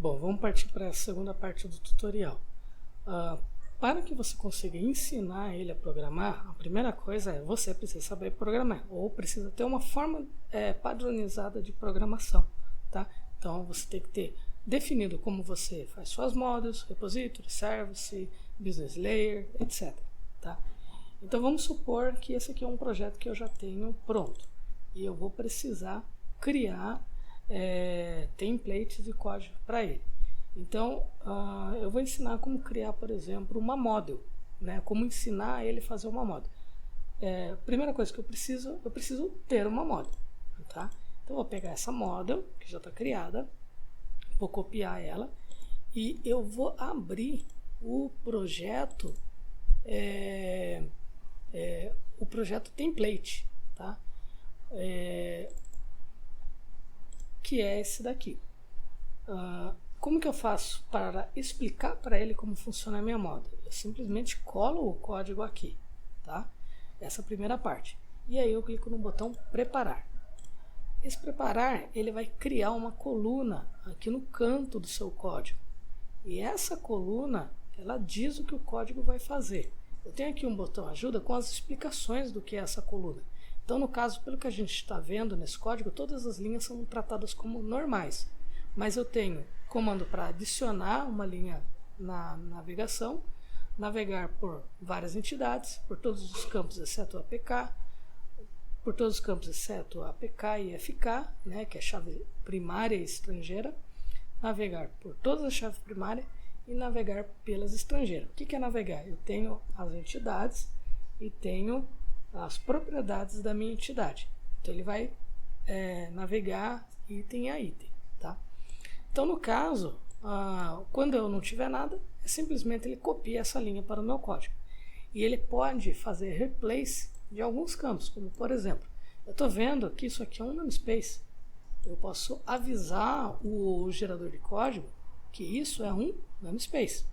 Bom, vamos partir para a segunda parte do tutorial. Para que você consiga ensinar ele a programar, a primeira coisa é você precisa saber programar, ou precisa ter uma forma padronizada de programação, tá? Então você tem que ter definido como você faz suas modules, repository, service, business layer, etc. Tá? Então vamos supor que esse aqui é um projeto que eu já tenho pronto e eu vou precisar criar templates de código para ele. Então eu vou ensinar como criar, por exemplo, uma model, né? Como ensinar ele a fazer uma model. Primeira coisa que eu preciso ter uma model, tá? Então eu vou pegar essa model que já está criada, vou copiar ela e eu vou abrir o projeto template, tá? Que é esse daqui. Como que eu faço para explicar para ele como funciona a minha model? Eu simplesmente colo o código aqui, tá? Essa primeira parte. E aí eu clico no botão preparar. Esse preparar, ele vai criar uma coluna aqui no canto do seu código. E essa coluna, ela diz o que o código vai fazer. Eu tenho aqui um botão ajuda com as explicações do que é essa coluna. Então, no caso, pelo que a gente está vendo nesse código, todas as linhas são tratadas como normais. Mas eu tenho comando para adicionar uma linha na navegação, navegar por várias entidades, por todos os campos exceto o APK, por todos os campos exceto APK e FK, né, que é chave primária e estrangeira, navegar por todas as chaves primárias e navegar pelas estrangeiras. O que é navegar? Eu tenho as entidades e tenho as propriedades da minha entidade. Então ele vai navegar item a item, tá? Então no caso, quando eu não tiver nada, simplesmente ele copia essa linha para o meu código. E ele pode fazer replace de alguns campos, como por exemplo, eu estou vendo que isso aqui é um namespace. Eu posso avisar o gerador de código que isso é um namespace.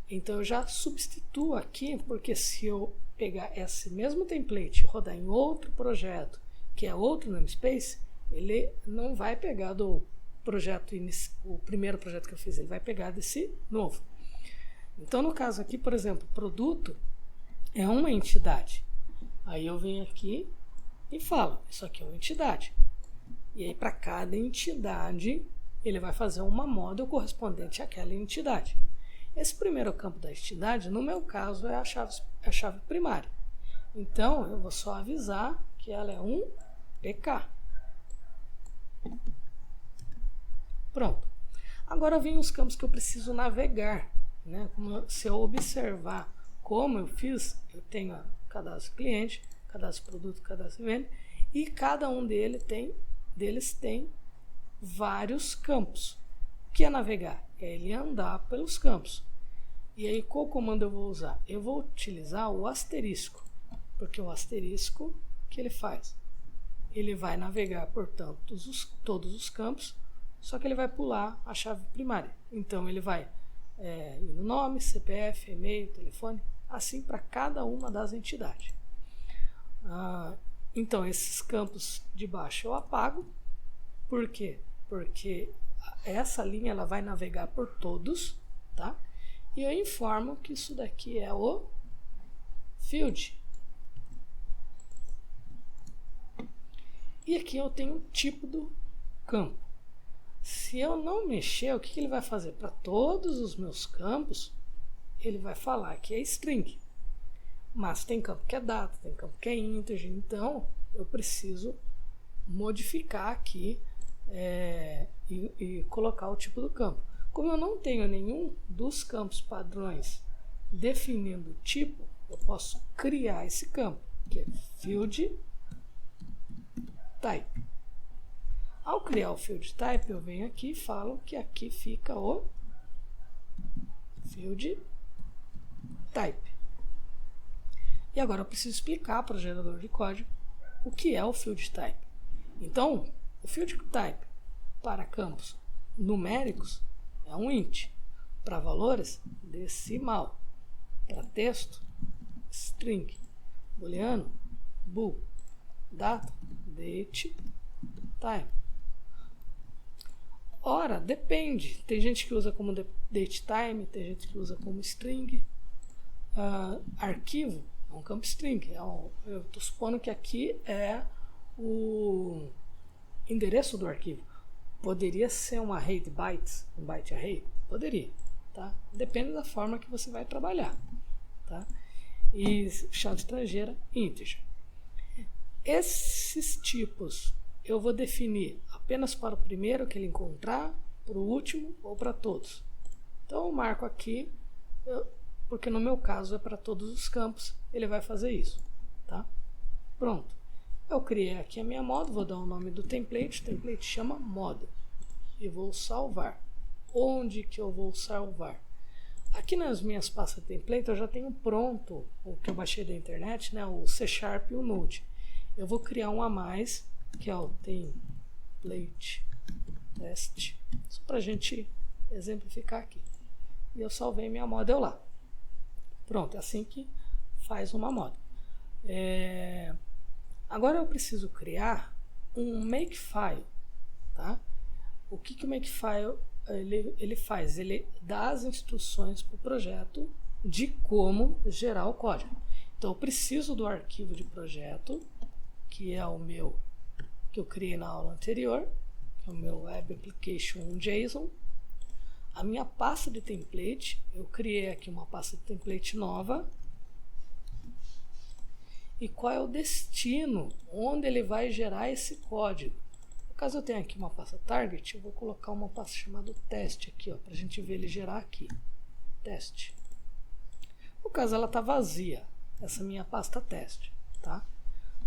Então eu já substituo aqui, porque se eu pegar esse mesmo template e rodar em outro projeto, que é outro namespace, ele não vai pegar do projeto o primeiro projeto que eu fiz, ele vai pegar desse novo. Então no caso aqui, por exemplo, produto é uma entidade. Aí eu venho aqui e falo, isso aqui é uma entidade. E aí para cada entidade ele vai fazer uma model correspondente àquela entidade. Esse primeiro campo da entidade, no meu caso, é a chave primária. Então, eu vou só avisar que ela é um PK. Pronto. Agora vem os campos que eu preciso navegar, né? Se eu observar como eu fiz, eu tenho cadastro cliente, cadastro produto, cadastro venda, e cada um deles tem vários campos. O que é navegar? É ele andar pelos campos. E aí qual comando eu vou usar? Eu vou utilizar o asterisco, porque o asterisco, o que ele faz? Ele vai navegar por todos os campos, só que ele vai pular a chave primária. Então ele vai ir no nome, CPF, e-mail, telefone, assim para cada uma das entidades. Então esses campos de baixo eu apago. Por quê? Porque essa linha ela vai navegar por todos, tá? E eu informo que isso daqui é o field. E aqui eu tenho o tipo do campo. Se eu não mexer, o que ele vai fazer? Para todos os meus campos, ele vai falar que é string. Mas tem campo que é data, tem campo que é integer. Então, eu preciso modificar aqui e colocar o tipo do campo. Como eu não tenho nenhum dos campos padrões definindo o tipo, eu posso criar esse campo, que é field type. Ao criar o field type, eu venho aqui e falo que aqui fica o field type. E agora eu preciso explicar para o gerador de código o que é o field type. Então, o field type para campos numéricos é um int, para valores decimal, para texto string, booleano bool, data date time. Ora, depende. Tem gente que usa como datetime, tem gente que usa como string. Arquivo é um campo string. Eu estou supondo que aqui é o endereço do arquivo. Poderia ser um array de bytes, um byte array? Poderia, tá? Depende da forma que você vai trabalhar, tá? E chave estrangeira, integer. Esses tipos eu vou definir apenas para o primeiro que ele encontrar, para o último ou para todos. Então eu marco aqui, porque no meu caso é para todos os campos, ele vai fazer isso, tá? Pronto. Eu criei aqui a minha model, vou dar o nome do template, o template chama model e vou salvar. Onde que eu vou salvar? Aqui nas minhas pastas de template eu já tenho pronto o que eu baixei da internet, né, o C# e o Node. Eu vou criar um a mais, que é o template test, só para a gente exemplificar aqui. E eu salvei minha model lá. Pronto, é assim que faz uma model. Agora eu preciso criar um makefile, tá? O que o makefile ele faz? Ele dá as instruções para o projeto de como gerar o código. Então eu preciso do arquivo de projeto, que é o meu, que eu criei na aula anterior, que é o meu Web Application JSON. A minha pasta de template, eu criei aqui uma pasta de template nova. E qual é o destino, onde ele vai gerar esse código. No caso eu tenho aqui uma pasta target, eu vou colocar uma pasta chamada teste aqui, para a gente ver ele gerar aqui. Teste. No caso ela está vazia, essa minha pasta teste, tá?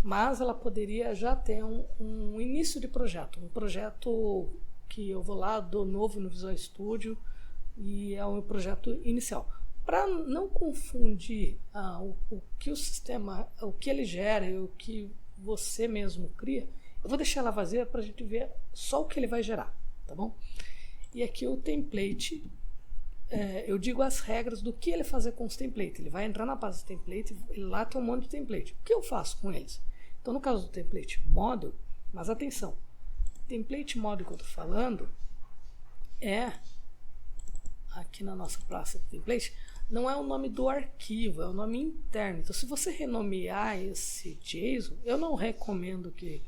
Mas ela poderia já ter um início de projeto, um projeto que eu vou lá, dou novo no Visual Studio e é um projeto inicial. Para não confundir o que o sistema, o que ele gera e o que você mesmo cria, eu vou deixar ela vazia para a gente ver só o que ele vai gerar, tá bom? E aqui o template, eu digo as regras do que ele fazer com os templates. Ele vai entrar na pasta de template, e lá tem um monte de template. O que eu faço com eles? Então no caso do template model, mas atenção, template model que eu estou falando aqui na nossa pasta de template, não é o nome do arquivo, é o nome interno. Então, se você renomear esse JSON, eu não recomendo que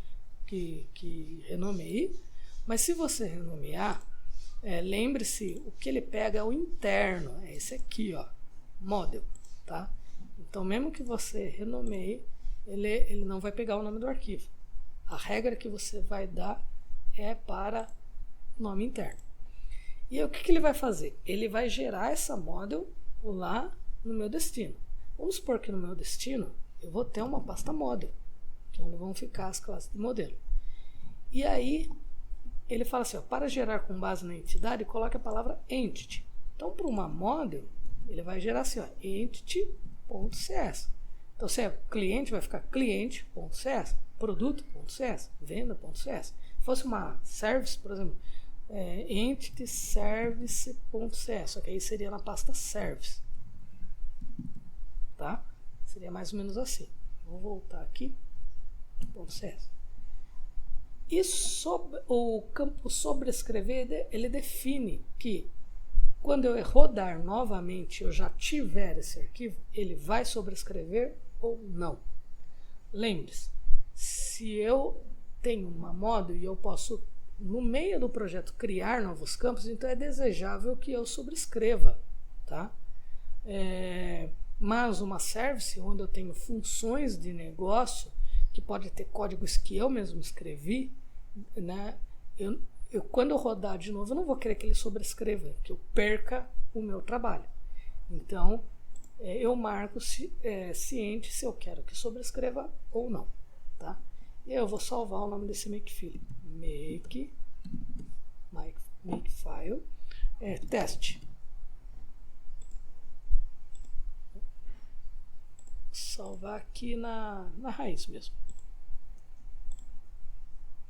renomeie, mas se você renomear, lembre-se, o que ele pega é o interno, é esse aqui, model, tá? Então, mesmo que você renomeie, ele não vai pegar o nome do arquivo. A regra que você vai dar é para nome interno. E aí, o que ele vai fazer? Ele vai gerar essa model lá no meu destino. Vamos supor que no meu destino eu vou ter uma pasta model, que é onde vão ficar as classes de modelo. E aí ele fala assim, para gerar com base na entidade, coloque a palavra entity. Então, para uma model, ele vai gerar assim, entity.cs. Então, se é cliente, vai ficar cliente.cs, produto.cs, venda.cs. Se fosse uma service, por exemplo, entity service.cs, só que aí seria na pasta service, tá? Seria mais ou menos assim. Vou voltar aqui, .cs. E o campo sobrescrever, ele define que quando eu rodar novamente, eu já tiver esse arquivo, ele vai sobrescrever ou não. Lembre-se, se eu tenho uma model e eu posso no meio do projeto criar novos campos, então é desejável que eu sobrescreva, tá? Mas uma service, onde eu tenho funções de negócio, que pode ter códigos que eu mesmo escrevi, né? Quando eu rodar de novo, eu não vou querer que ele sobrescreva, que eu perca o meu trabalho. Então, eu marco ciente se eu quero que sobrescreva ou não, tá? E eu vou salvar o nome desse makefile. Makefile teste. Salvar aqui na raiz mesmo.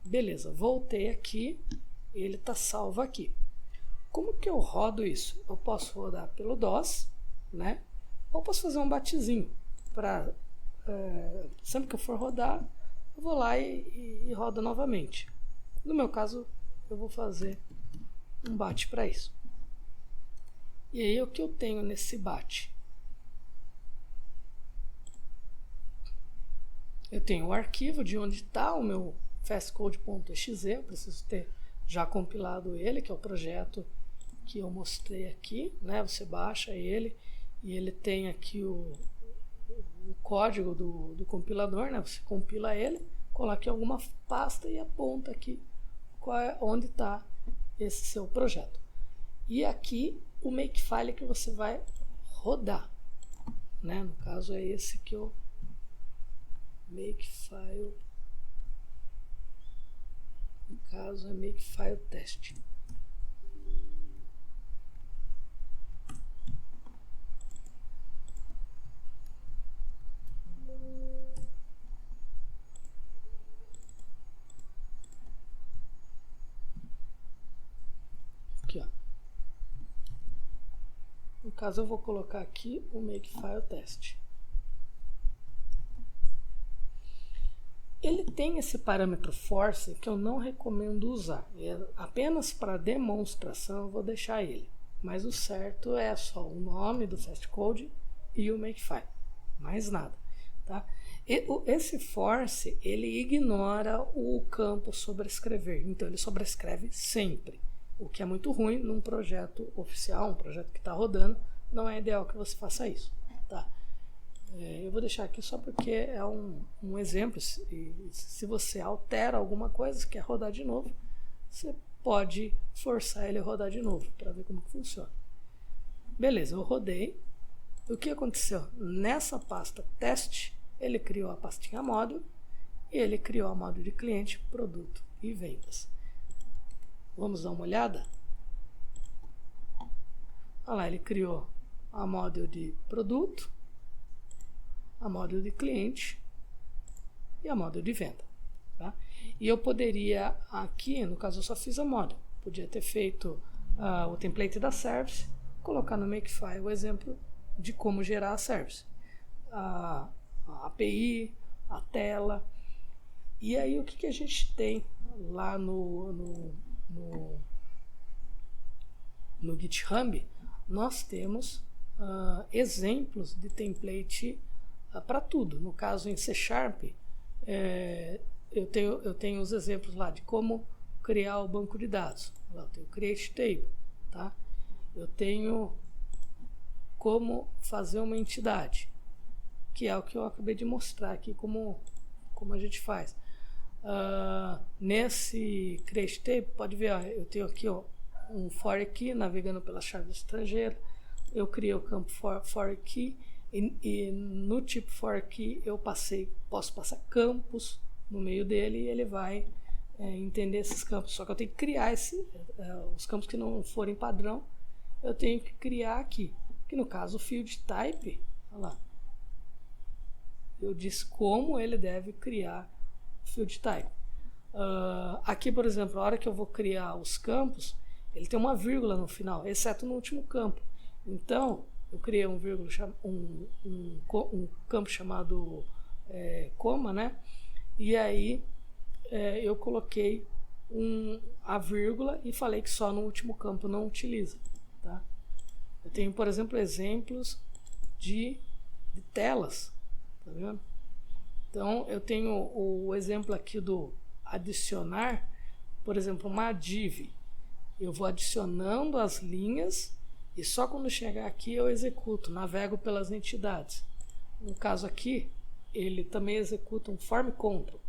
Beleza, voltei aqui, ele está salvo aqui. Como que eu rodo isso? Eu posso rodar pelo DOS, né? Ou posso fazer um batizinho para sempre que eu for rodar, eu vou lá e rodo novamente. No meu caso, eu vou fazer um BAT para isso. E aí o que eu tenho nesse BAT? Eu tenho o arquivo de onde está o meu fastcode.exe, eu preciso ter já compilado ele, que é o projeto que eu mostrei aqui, né? Você baixa ele e ele tem aqui o código do compilador, né? Você compila ele, coloca em alguma pasta e aponta aqui onde está esse seu projeto. E aqui o makefile que você vai rodar, né? No caso é esse que eu makefile, no caso é makefile test. Aqui, ó. No caso eu vou colocar aqui o makefile test. Ele tem esse parâmetro force que eu não recomendo usar. Apenas para demonstração eu vou deixar ele. Mas o certo é só o nome do fastcode e o makefile. Mais nada. Tá? Esse force, ele ignora o campo sobrescrever. Então ele sobrescreve sempre. O que é muito ruim num projeto oficial, um projeto que está rodando. Não é ideal que você faça isso. Tá? Eu vou deixar aqui só porque é um exemplo. Se você altera alguma coisa, quer rodar de novo, você pode forçar ele a rodar de novo para ver como que funciona. Beleza, eu rodei. O que aconteceu? Nessa pasta teste, ele criou a pastinha módulo e ele criou a módulo de cliente, produto e vendas. Vamos dar uma olhada? Olha lá, ele criou a módulo de produto, a módulo de cliente e a módulo de venda. Tá? E eu poderia aqui, no caso eu só fiz a módulo, podia ter feito o template da service, colocar no makefile o exemplo de como gerar a service, a API, a tela. E aí o que a gente tem lá no GitHub? Nós temos exemplos de template para tudo. No caso em C#, eu tenho os exemplos lá de como criar o banco de dados. Lá eu tenho o Create Table, tá? Eu tenho como fazer uma entidade, que é o que eu acabei de mostrar aqui, como a gente faz. Nesse Create Table, pode ver, ó, eu tenho aqui ó, um for key navegando pela chave estrangeira. Eu criei o campo for key e no tipo for key eu posso passar campos no meio dele e ele vai entender esses campos. Só que eu tenho que criar os campos que não forem padrão, eu tenho que criar aqui. Que no caso o field type, olha lá, eu disse como ele deve criar field type. Aqui, por exemplo, a hora que eu vou criar os campos, ele tem uma vírgula no final, exceto no último campo. Então, eu criei um campo chamado coma, né? E aí eu coloquei a vírgula e falei que só no último campo não utiliza. Tá? Eu tenho, por exemplo, exemplos de telas. Tá vendo? Então, eu tenho o exemplo aqui do adicionar, por exemplo, uma div. Eu vou adicionando as linhas e só quando chegar aqui eu executo, navego pelas entidades. No caso aqui, ele também executa um form control.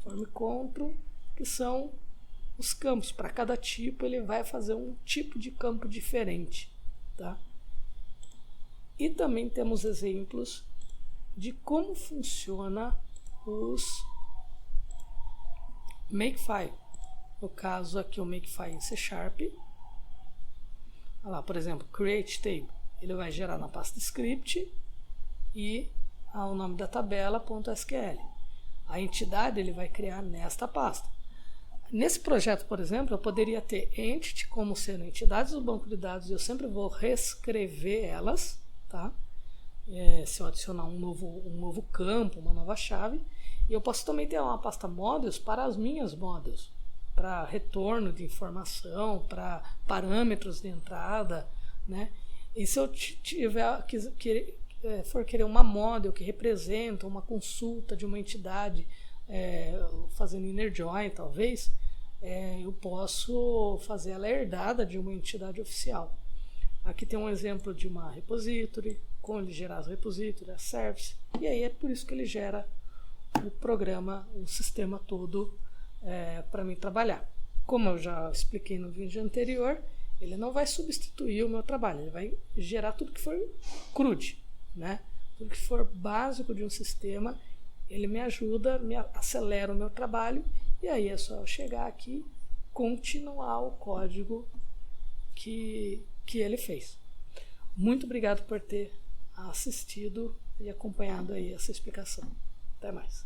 Form control, que são os campos. Para cada tipo, ele vai fazer um tipo de campo diferente. Tá? E também temos exemplos de como funciona os makefile. No caso aqui o makefile em C#. Olha lá, por exemplo, create table. Ele vai gerar na pasta script e o nome da tabela .sql. A entidade ele vai criar nesta pasta. Nesse projeto, por exemplo, eu poderia ter entity como sendo entidades do banco de dados. Eu sempre vou reescrever elas, tá? Se eu adicionar um novo campo, uma nova chave. E eu posso também ter uma pasta modules para as minhas modules. para retorno de informação, para parâmetros de entrada, né? E se eu for querer uma model que representa uma consulta de uma entidade, fazendo inner join, talvez, eu posso fazer ela herdada de uma entidade oficial. Aqui tem um exemplo de uma repository, como ele gerar as repositories, a service, e aí é por isso que ele gera o programa, o sistema todo para mim trabalhar. Como eu já expliquei no vídeo anterior, ele não vai substituir o meu trabalho, ele vai gerar tudo que for CRUD, né? Tudo que for básico de um sistema, ele me ajuda, me acelera o meu trabalho, e aí é só eu chegar aqui, continuar o código que ele fez. Muito obrigado por ter assistido e acompanhado aí essa explicação. Até mais.